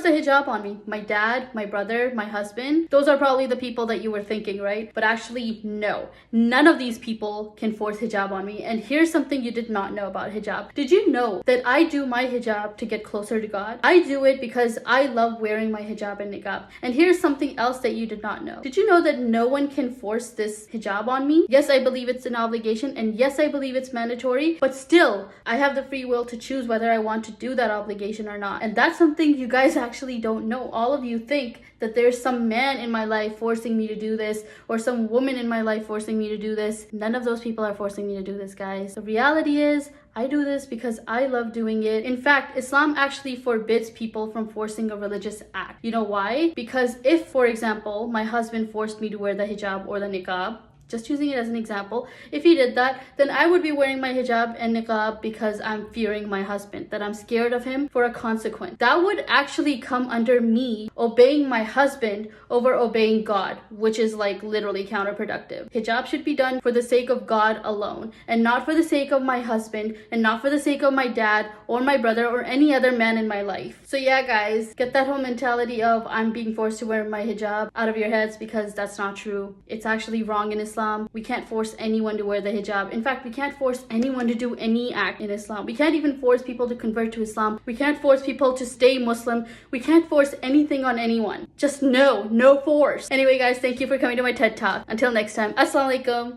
the hijab on me? My dad, my brother, my husband. Those are probably the people that you were thinking, right? But actually, no. None of these people can force hijab on me. And here's something you did not know about hijab. Did you know that I do my hijab to get closer to God? I do it because I love wearing my hijab and niqab. And here's something else that you did not know. Did you know that no one can force this hijab on me? Yes, I believe it's an obligation, and yes, I believe it's mandatory, but still, I have the free will to choose whether I want to do that obligation or not. And that's something you guys actually don't know. All of you think that there's some man in my life forcing me to do this, or some woman in my life forcing me to do this. None of those people are forcing me to do this, guys. The reality is, I do this because I love doing it. In fact, Islam actually forbids people from forcing a religious act. You know why? Because if, for example, my husband forced me to wear the hijab or the niqab, just using it as an example, if he did that, then I would be wearing my hijab and niqab because I'm fearing my husband, that I'm scared of him for a consequence. That would actually come under me obeying my husband over obeying God, which is like literally counterproductive. Hijab should be done for the sake of God alone, and not for the sake of my husband, and not for the sake of my dad or my brother or any other man in my life. So yeah, guys, get that whole mentality of I'm being forced to wear my hijab out of your heads, because that's not true. It's actually wrong in Islam. We can't force anyone to wear the hijab. In fact, we can't force anyone to do any act in Islam. We can't even force people to convert to Islam. We can't force people to stay Muslim. We can't force anything on anyone. Just no force. Anyway, guys, thank you for coming to my TED Talk. Until next time, Assalamu alaikum.